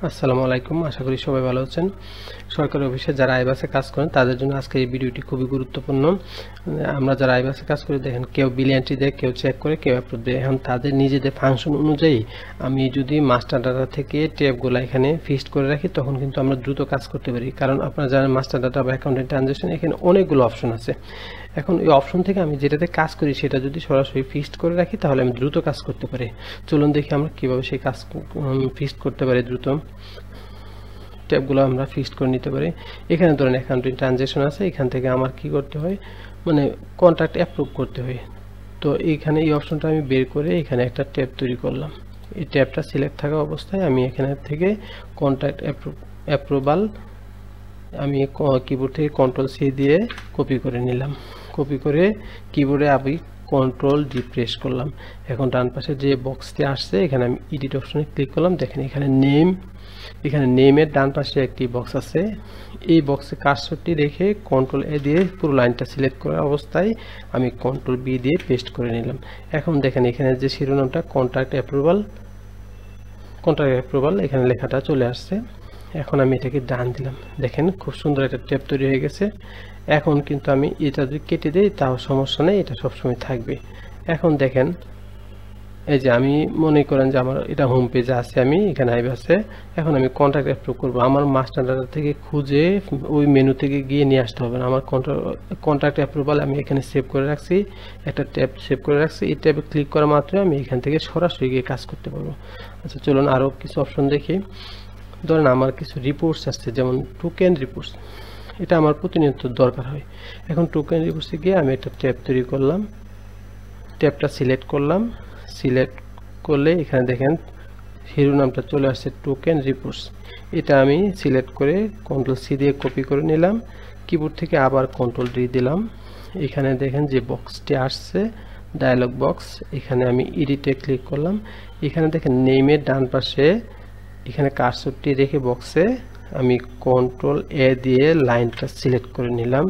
আসসালামু আলাইকুম। আশা করি সবাই ভালো আছেন। সরকারি অফিসে যারা আইবাসে কাজ করেন তাদের জন্য আজকে এই ভিডিওটি খুবই গুরুত্বপূর্ণ। আমরা যারা আইবাসে কাজ করি দেখেন কেউ বিল এন্ট্রি দেয়, কেউ চেক করে, কেউ অ্যাপ্রুভ দেয়। এখন তাদের নিজেদের ফাংশন অনুযায়ী আমি যদি মাস্টার ডাটা থেকে ট্যাবগুলো এখানে ফিক্সড করে রাখি তখন কিন্তু আমরা দ্রুত কাজ করতে পারি। কারণ আপনারা জানেন মাস্টার ডাটা বা অ্যাকাউন্টেন্ট ট্রানজাকশন এখানে অনেকগুলো অপশন আছে। এখন এই অপশন থেকে আমি যেটাতে কাজ করি সেটা যদি সরাসরি ফিক্সড করে রাখি তাহলে আমি দ্রুত কাজ করতে পারি। চলুন দেখি আমরা কীভাবে সেই কাজ ফিক্সড করতে পারি দ্রুত। ট্যাবগুলো আমরা ফিক্সড করে নিতে পারি। এখানে ধরেন অ্যাকাউন্টিং ট্রানজাকশন আছে, এখান থেকে আমার কি করতে হয়, মানে কন্ট্রাক্ট অ্যাপ্রুভ করতে হয়। তো এইখানে এই অপশনটা আমি বের করে এখানে একটা ট্যাব তৈরি করলাম। এই ট্যাবটা সিলেক্ট থাকা অবস্থায় আমি এখানে থেকে কন্ট্রাক্ট অ্যাপ্রুভাল আমি কিবোর্ড থেকে কন্ট্রোল-C দিয়ে কপি করে নিলাম। কপি করে কিবোর্ডে আমি কন্ট্রোল-D প্রেস করলাম। এখন ডান পাশে যে বক্সটি আসছে এখানে আমি এডিট অপশনে ক্লিক করলাম। দেখেন এখানে এখানে নেমের ডান পাশে একটি বক্স আছে। এই বক্সে কার্সরটি রেখে কন্ট্রোল-A দিয়ে পুরো লাইনটা সিলেক্ট করা অবস্থায় আমি কন্ট্রোল-B দিয়ে পেস্ট করে নিলাম। এখন দেখেন এখানে যে শিরোনামটা কন্ট্রাক্ট অ্যাপ্রুভাল এখানে লেখাটা চলে আসছে। এখন আমি এটাকে ডান দিলাম। দেখেন খুব সুন্দর একটা ট্যাব তৈরি হয়ে গেছে। এখন কিন্তু আমি এটা যদি কেটে দিই তাও সমস্যা নেই, এটা সবসময় থাকবে। এখন দেখেন এই যে আমি মনে করেন যে আমার এটা হোম পেজে আছে, আমি এখানে আইবাসে এখন আমি কন্ট্রাক্ট অ্যাপ্রুভ করবো। আমার মাস্টার ডাটা থেকে খুঁজে ওই মেনু থেকে গিয়ে নিয়ে আসতে হবে না। আমার কন্ট্রাক্ট অ্যাপ্রুভাল আমি এখানে সেভ করে রাখছি, একটা ট্যাব সেভ করে রাখছি। এই ট্যাবে ক্লিক করা মাত্রই আমি এখান থেকে সরাসরি গিয়ে কাজ করতে পারবো। আচ্ছা চলুন আরও কিছু অপশন দেখি। ধরেন আমার কিছু রিপোর্টস আসছে, যেমন টোকেন রিপোর্টস, এটা আমার প্রতিনিয়ত দরকার হয়। এখন টোকেন রিপোর্টসে গিয়ে আমি একটা ট্যাব তৈরি করলাম। ট্যাবটা সিলেক্ট করলাম। সিলেক্ট করলে এখানে দেখেন শিরোনামটা চলে আসছে টোকেন রিপোর্টস। এটা আমি সিলেক্ট করে কন্ট্রোল-C দিয়ে কপি করে নিলাম। কিবোর্ড থেকে আবার কন্ট্রোল-D দিলাম। এখানে দেখেন যে বক্সটি আসছে ডায়ালগ বক্স, এখানে আমি এডিটে ক্লিক করলাম। এখানে দেখেন নেমের ডান পাশে এখানে কার্সরটি রেখে বক্সে আমি কন্ট্রোল-A দিয়ে লাইনটা সিলেক্ট করে নিলাম।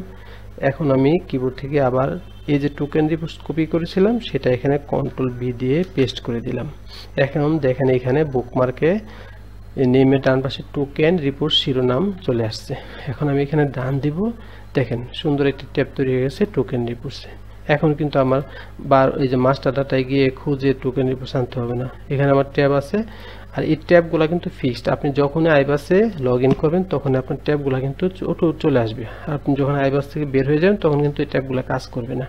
এখন আমি কিবোর্ড থেকে আবার এই যে টোকেন রিপোর্ট কপি করেছিলাম সেটা এখানে কন্ট্রোল-B দিয়ে পেস্ট করে দিলাম। এখন দেখেন এখানে বুকমার্কে নেমের ডান পাশে টোকেন রিপোর্ট শিরোনাম চলে আসছে। এখন আমি এখানে ডান দিব। দেখেন সুন্দর একটি ট্যাব তৈরি হয়ে গেছে টোকেন রিপোর্টসে। এখন কিন্তু আমার এই যে মাস্টার ডাটায় গিয়ে খুঁজে টোকেন রিপোর্টস আনতে হবে না। এখানে আমার ট্যাব আছে, আর এই ট্যাবগুলো কিন্তু ফিক্সড। আপনি যখনই আইবাসে লগ ইন করবেন তখন আপনার ট্যাবগুলো কিন্তু চলে আসবে। আপনি যখন আইবাস থেকে বের হয়ে যাবেন তখন কিন্তু এই ট্যাবগুলো কাজ করবে না।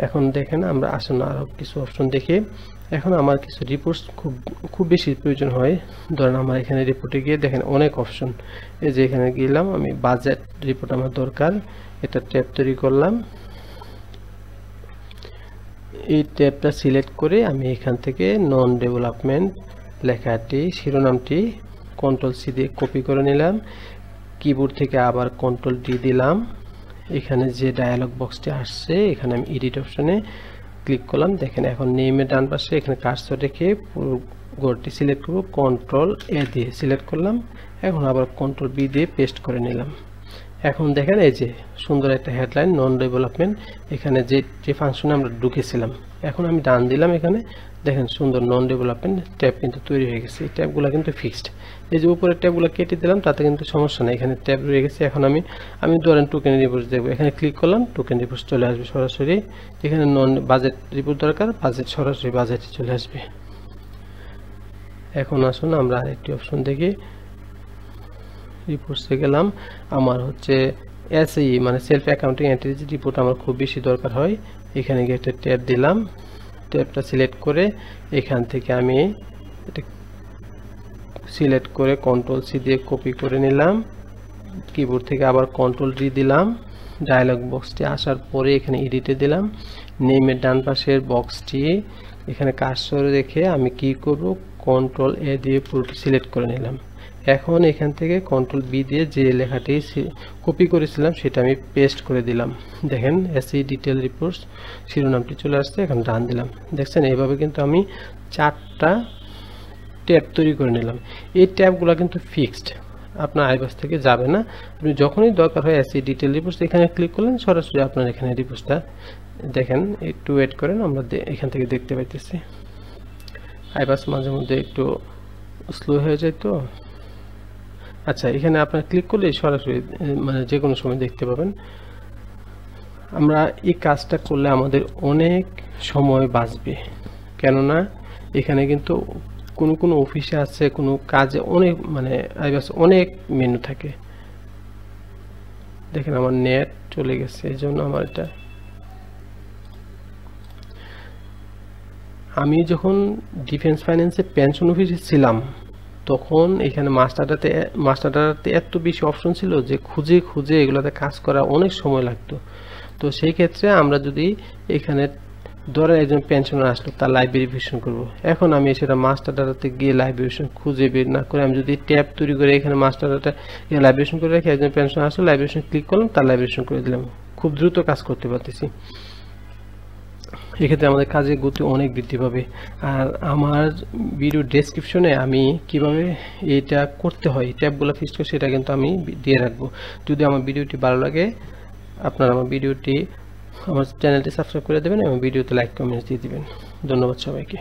এখন দেখেন আমরা আসুন আরও কিছু অপশন দেখি। এখন আমার কিছু রিপোর্টস খুব বেশি প্রয়োজন হয়। ধরেন আমার এখানে রিপোর্টে গিয়ে দেখেন অনেক অপশন। এই যে এখানে গেলাম, আমি বাজেট রিপোর্ট আমার দরকার, এটা ট্যাব তৈরি করলাম। এই ট্যাবটা সিলেক্ট করে আমি এখান থেকে নন ডেভেলপমেন্ট লেখাটি শিরোনামটি কন্ট্রোল-C দিয়ে কপি করে নিলাম। কিবোর্ড থেকে আবার কন্ট্রোল-D দিলাম। এখানে যে ডায়ালগ বক্সটি আসছে এখানে আমি এডিট অপশনে ক্লিক করলাম। দেখেন এখন নেমের ডান পাশে এখানে কার্সর রেখে পুরো ঘরটি সিলেক্ট করব, কন্ট্রোল-A দিয়ে সিলেক্ট করলাম। এখন আবার কন্ট্রোল-B দিয়ে পেস্ট করে নিলাম। এখন দেখেন এই যে সুন্দর একটা হেডলাইন নন ডেভেলপমেন্ট, এখানে যে ফাংশনে আমরা ঢুকেছিলাম। এখন আমি ডান দিলাম, এখানে দেখেন সুন্দর নন ডেভেলপমেন্ট ট্যাব কিন্তু তৈরি হয়ে গেছে। এই ট্যাবগুলো কিন্তু ফিক্সড। এই যে উপরে ট্যাবগুলো কেটে দিলাম তাতে কিন্তু সমস্যা নেই, এখানে ট্যাব রয়ে গেছে। এখন আমি ধরেন টোকেন রিপোর্ট দেখবো, এখানে ক্লিক করলাম, টোকেন রিপোর্ট চলে আসবে সরাসরি। এখানে নন বাজেট রিপোর্ট দরকার, বাজেট সরাসরি বাজেটে চলে আসবে। এখন আসুন আমরা আরেকটি অপশন দেখি। রিপোর্টসে গেলাম, আমার হচ্ছে SAE মানে সেলফ অ্যাকাউন্টিং এন্ট্রি রিপোর্ট আমার খুব বেশি দরকার হয়। এখানে গিয়ে একটা ট্যাব দিলাম। ট্যাবটা সিলেক্ট করে এখান থেকে আমি এটা সিলেক্ট করে কন্ট্রোল-C দিয়ে কপি করে নিলাম। কিবোর্ড থেকে আবার কন্ট্রোল-D দিলাম। ডায়ালগ বক্সটি আসার পরে এখানে এডিটে দিলাম। নেমের ডান পাশের বক্সটি এখানে কার্সর রেখে আমি কি করব, কন্ট্রোল-A দিয়ে পুরোটি সিলেক্ট করে নিলাম। এখন এখান থেকে কন্ট্রোল-B দিয়ে যে লেখাটি কপি করেছিলাম সেটা আমি পেস্ট করে দিলাম। দেখেন SAE ডিটেল রিপোর্টস শিরোনামটি চলে আসছে। এখন ডান দিলাম। দেখছেন এইভাবে কিন্তু আমি 4টা ট্যাব তৈরি করে নিলাম। এই ট্যাবগুলো কিন্তু ফিক্সড, আপনার আইবাস থেকে যাবে না। আপনি যখনই দরকার হয় SAE ডিটেল রিপোর্টস এখানে ক্লিক করলেন, সরাসরি আপনার এখানে রিপোর্টসটা দেখেন। একটু ওয়েট করেন, আমরা এখান থেকে দেখতে পাইতেছি। আইবাস মাঝে মধ্যে একটু স্লো হয়ে যায়, তো আচ্ছা, এখানে আপনার ক্লিক করলে সরাসরি মানে যে কোনো সময় দেখতে পাবেন। আমরা এই কাজটা করলে আমাদের অনেক সময় বাঁচবে, কেননা এখানে কিন্তু কোনো অফিসে আছে, কোনো কাজে অনেক মানে অনেক মেনু থাকে। দেখেন আমার নেট চলে গেছে, এই জন্য আমার এটা, আমি যখন ডিফেন্স ফাইন্যান্সে পেনশন অফিসে ছিলাম তখন এখানে মাস্টারডাটাতে এত বেশি অপশন ছিল যে খুঁজে খুঁজে এগুলোতে কাজ করা অনেক সময় লাগতো। তো সেই ক্ষেত্রে আমরা যদি এখানে ধরেন একজন পেনশনার আসলো, তার লাইভ ভেরিফিকেশন করবো, এখন আমি সেটা মাস্টারডাটাতে গিয়ে লাইভ ভেরিফিকেশন খুঁজে বের না করে আমি যদি ট্যাব তৈরি করে এখানে মাস্টারডাটা লাইভ ভেরিফিকেশন করে রাখি, একজন পেনশনার আসলো, লাইভ ভেরিফিকেশন ক্লিক করলাম, তার লাইভ ভেরিফিকেশন করে দিলাম, খুব দ্রুত কাজ করতে পারতেছি। এক্ষেত্রে আমাদের কাজের গতি অনেক বৃদ্ধি পাবে। আর আমার ভিডিও ডেসক্রিপশনে আমি কিভাবে এটা করতে হয় ট্যাবগুলো ফিক্স করে সেটা কিন্তু আমি দিয়ে রাখবো। যদি আমার ভিডিওটি ভালো লাগে আপনারা আমার চ্যানেলটি সাবস্ক্রাইব করে দেবেন এবং ভিডিওতে লাইক কমেন্ট দিয়ে দিবেন। ধন্যবাদ সবাইকে।